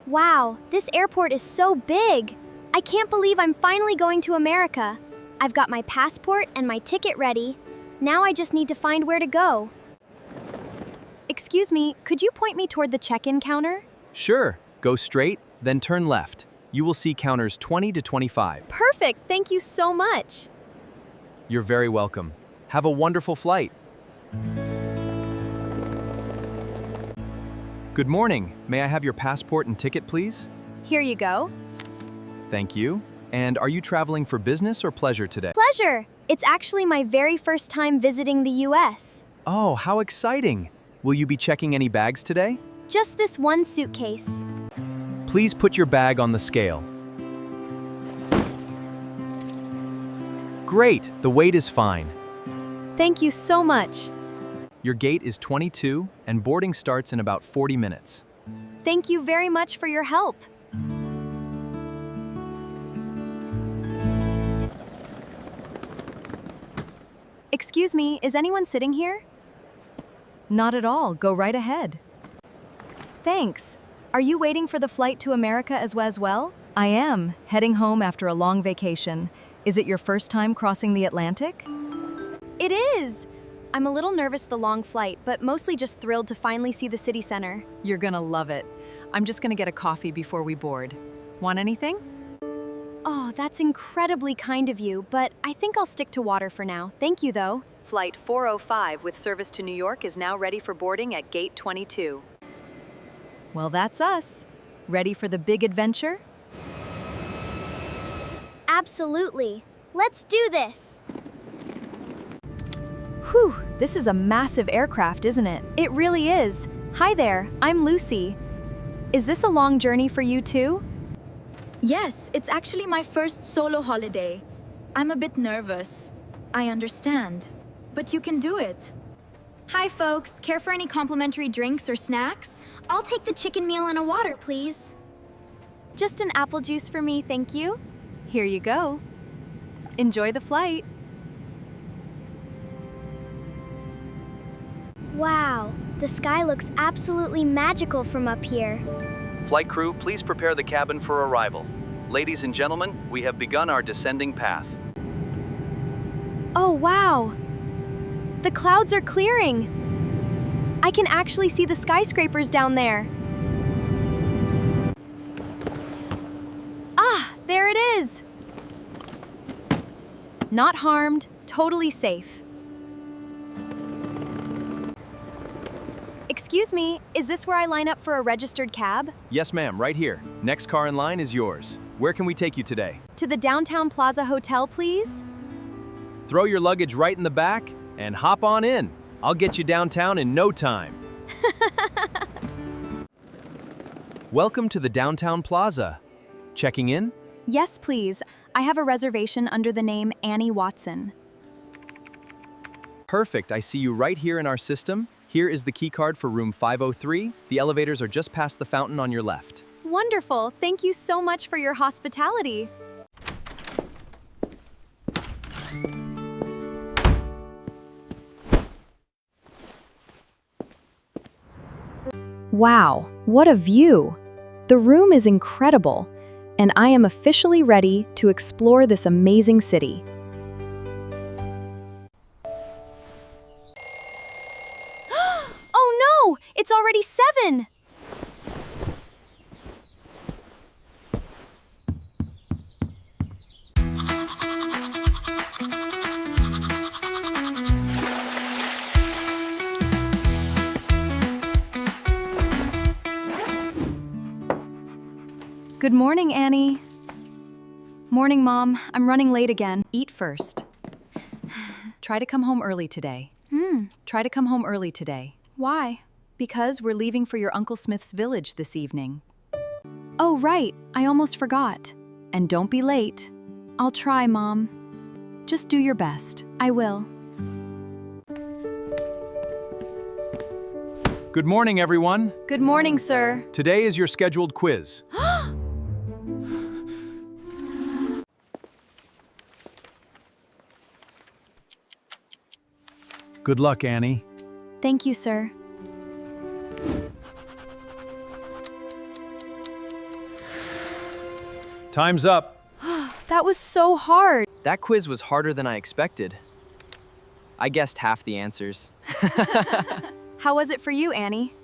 Wow, this airport is so big! I can't believe I'm finally going to America. I've got my passport and my ticket ready. Now I just need to find where to go. Excuse me, could you point me toward the check-in counter? Sure, go straight, then turn left. You will see counters 20 to 25. Perfect, thank you so much. You're very welcome. Have a wonderful flight. Good morning. May I have your passport and ticket, please? Here you go. Thank you. And are you traveling for business or pleasure today? Pleasure! It's actually my very first time visiting the US. Oh, how exciting! Will you be checking any bags today? Just this one suitcase. Please put your bag on the scale. Great, the weight is fine. Thank you so much. Your gate is 22 and boarding starts in about 40 minutes. Thank you very much for your help. Excuse me, is anyone sitting here? Not at all. Go right ahead. Thanks. Are you waiting for the flight to America as well? I am, heading home after a long vacation. Is it your first time crossing the Atlantic? It is! I'm a little nervous the long flight, but mostly just thrilled to finally see the city center. You're gonna love it. I'm just gonna get a coffee before we board. Want anything? Oh, that's incredibly kind of you, but I think I'll stick to water for now. Thank you, though. Flight 405 with service to New York is now ready for boarding at gate 22. Well, that's us. Ready for the big adventure? Absolutely. Let's do this! Whew, this is a massive aircraft, isn't it? It really is. Hi there, I'm Lucy. Is this a long journey for you too? Yes, it's actually my first solo holiday. I'm a bit nervous. I understand. But you can do it. Hi, folks. Care for any complimentary drinks or snacks? I'll take the chicken meal and a water, please. Just an apple juice for me, thank you. Here you go. Enjoy the flight. Wow, the sky looks absolutely magical from up here. Flight crew, please prepare the cabin for arrival. Ladies and gentlemen, we have begun our descending path. Oh, wow! The clouds are clearing! I can actually see the skyscrapers down there. Ah, there it is! Not harmed, totally safe. Excuse me, is this where I line up for a registered cab? Yes, ma'am, right here. Next car in line is yours. Where can we take you today? To the Downtown Plaza Hotel, please? Throw your luggage right in the back and hop on in. I'll get you downtown in no time. Welcome to the Downtown Plaza. Checking in? Yes, please. I have a reservation under the name Annie Watson. Perfect, I see you right here in our system. Here is the key card for room 503. The elevators are just past the fountain on your left. Wonderful. Thank you so much for your hospitality. Wow, what a view! The room is incredible, and I am officially ready to explore this amazing city. Oh no! It's already 7! Good morning, Annie. Morning, Mom. I'm running late again. Eat first. Try to come home early today. Try to come home early today. Why? Because we're leaving for your Uncle Smith's village this evening. Oh, right. I almost forgot. And don't be late. I'll try, Mom. Just do your best. I will. Good morning, everyone. Good morning, sir. Today is your scheduled quiz. Good luck, Annie. Thank you, sir. Time's up. That was so hard. That quiz was harder than I expected. I guessed half the answers. How was it for you, Annie?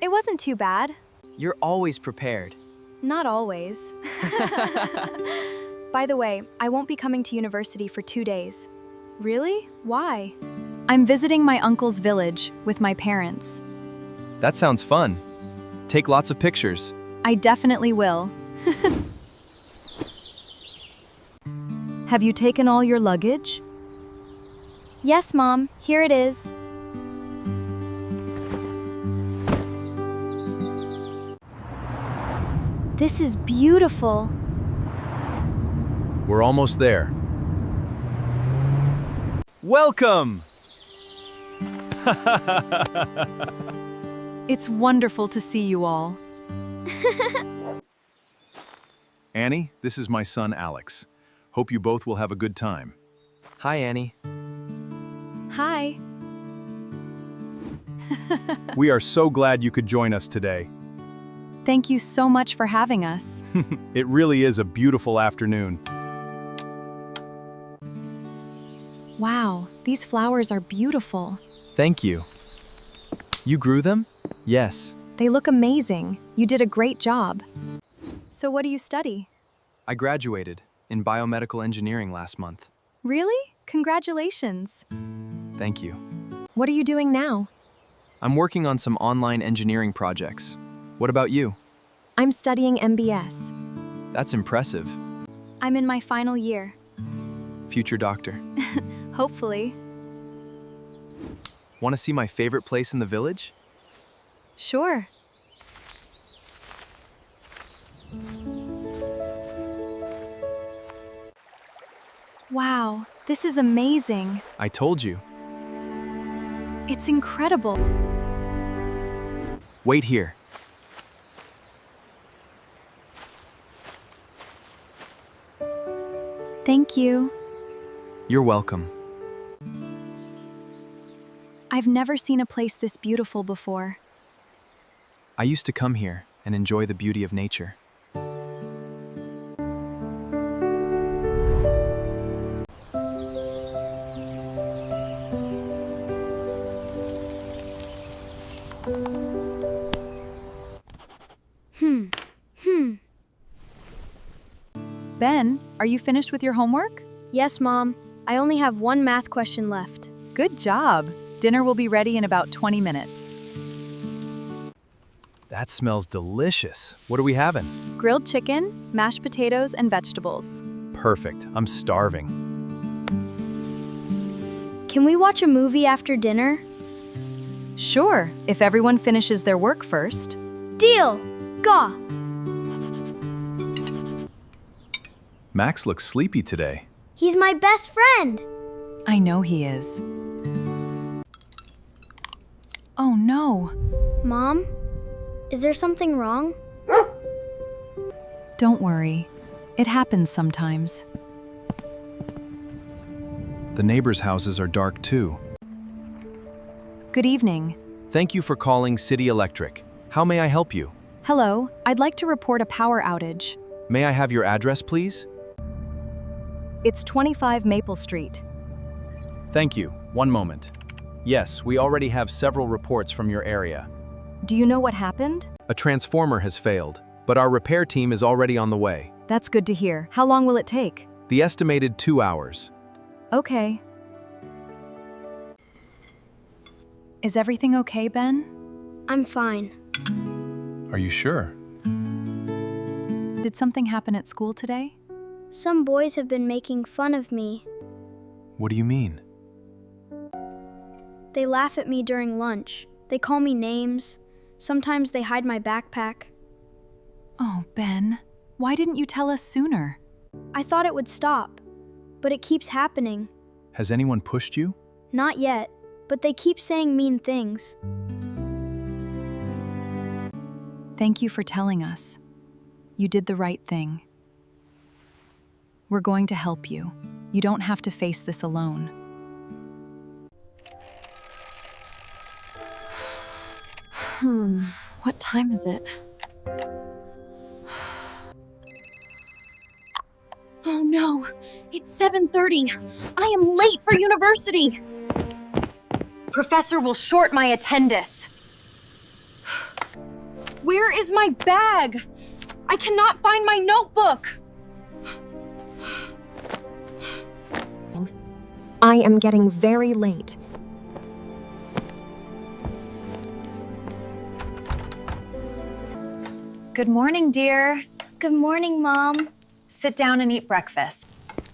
It wasn't too bad. You're always prepared. Not always. By the way, I won't be coming to university for 2 days. Really? Why? I'm visiting my uncle's village with my parents. That sounds fun. Take lots of pictures. I definitely will. Have you taken all your luggage? Yes, Mom, here it is. This is beautiful. We're almost there. Welcome! It's wonderful to see you all. Annie, this is my son Alex. Hope you both will have a good time. Hi, Annie. Hi. We are so glad you could join us today. Thank you so much for having us. It really is a beautiful afternoon. Wow, these flowers are beautiful. Thank you. You grew them? Yes. They look amazing. You did a great job. So what do you study? I graduated in biomedical engineering last month. Really? Congratulations. Thank you. What are you doing now? I'm working on some online engineering projects. What about you? I'm studying MBS. That's impressive. I'm in my final year. Future doctor. Hopefully. Want to see my favorite place in the village? Sure. Wow, this is amazing. I told you. It's incredible. Wait here. Thank you. You're welcome. I've never seen a place this beautiful before. I used to come here and enjoy the beauty of nature. Ben, are you finished with your homework? Yes, Mom. I only have one math question left. Good job. Dinner will be ready in about 20 minutes. That smells delicious. What are we having? Grilled chicken, mashed potatoes, and vegetables. Perfect. I'm starving. Can we watch a movie after dinner? Sure, if everyone finishes their work first. Deal! Go! Max looks sleepy today. He's my best friend! I know he is. Oh no. Mom, is there something wrong? Don't worry. It happens sometimes. The neighbors' houses are dark too. Good evening. Thank you for calling City Electric. How may I help you? Hello, I'd like to report a power outage. May I have your address, please? It's 25 Maple Street. Thank you. One moment. Yes, we already have several reports from your area. Do you know what happened? A transformer has failed, but our repair team is already on the way. That's good to hear. How long will it take? The estimated 2 hours. Okay. Is everything okay, Ben? I'm fine. Are you sure? Did something happen at school today? Some boys have been making fun of me. What do you mean? They laugh at me during lunch. They call me names. Sometimes they hide my backpack. Oh, Ben, why didn't you tell us sooner? I thought it would stop, but it keeps happening. Has anyone pushed you? Not yet, but they keep saying mean things. Thank you for telling us. You did the right thing. We're going to help you. You don't have to face this alone. What time is it? It's 7:30. I am late for university. Professor will short my attendance. Where is my bag? I cannot find my notebook. I am getting very late. Good morning, dear. Good morning, Mom. Sit down and eat breakfast.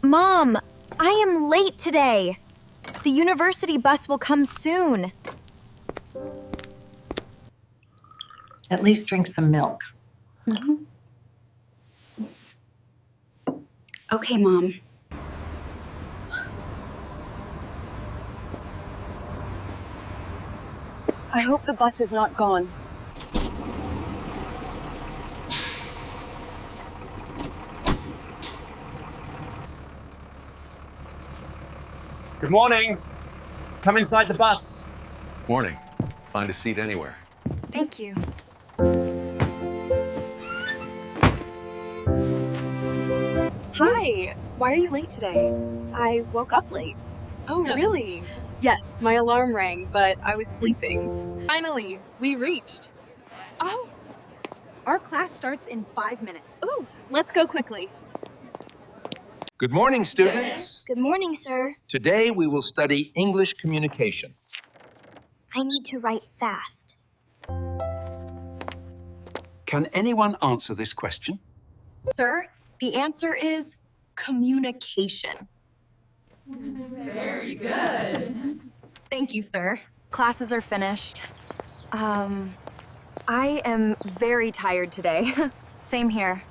Mom, I am late today. The university bus will come soon. At least drink some milk. Okay, Mom. I hope the bus is not gone. Good morning. Come inside the bus. Morning. Find a seat anywhere. Thank you. Hi. Why are you late today? I woke up late. Oh, really? Yes, my alarm rang, but I was sleeping. Finally, we reached. Oh, our class starts in 5 minutes. Ooh, let's go quickly. Good morning, students. Good morning, sir. Today we will study English communication. I need to write fast. Can anyone answer this question? Sir, the answer is communication. Very good. Thank you, sir. Classes are finished. I am very tired today. Same here.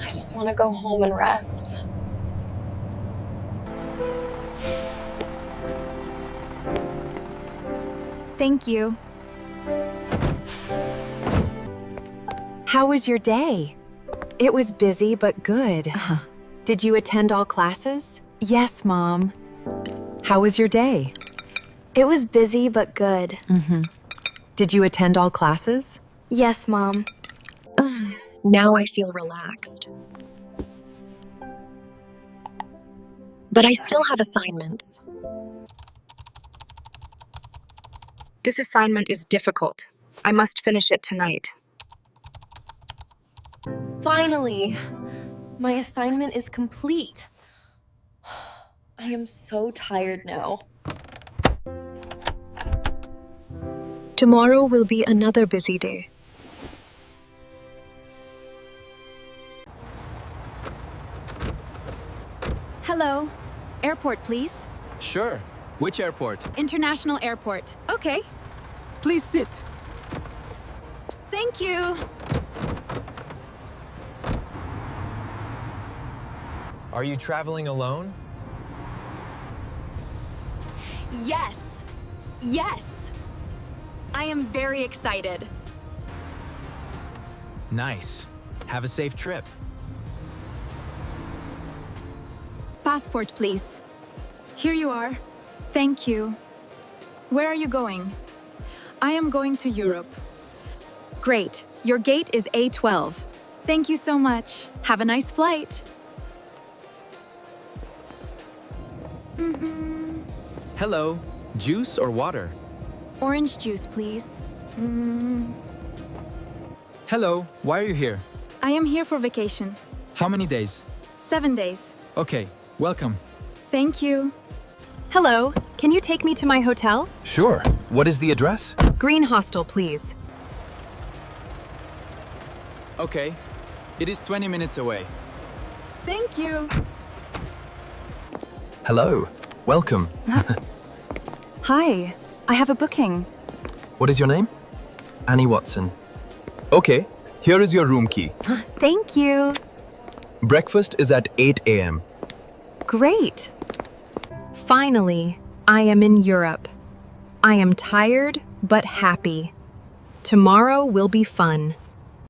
I just want to go home and rest. Thank you. How was your day? It was busy but good. Did you attend all classes? Yes, Mom. How was your day? It was busy but good. Did you attend all classes? Yes, Mom. Now I feel relaxed. But I still have assignments. This assignment is difficult. I must finish it tonight. Finally, my assignment is complete. I am so tired now. Tomorrow will be another busy day. Hello. Airport, please. Sure. Which airport? International airport. Okay. Please sit. Thank you. Are you traveling alone? Yes. Yes. I am very excited. Nice. Have a safe trip. Passport, please. Here you are. Thank you. Where are you going? I am going to Europe. Great. Your gate is A12. Thank you so much. Have a nice flight. Hello. Juice or water? Orange juice, please. Hello. Why are you here? I am here for vacation. How many days? 7 days. Okay. Welcome. Thank you. Hello. Can you take me to my hotel? Sure. What is the address? Green Hostel, please. Okay. It is 20 minutes away. Thank you. Hello. Welcome. Hi. I have a booking. What is your name? Annie Watson. Okay. Here is your room key. Thank you. Breakfast is at 8 a.m. Great. Finally, I am in Europe. I am tired but happy. Tomorrow will be fun.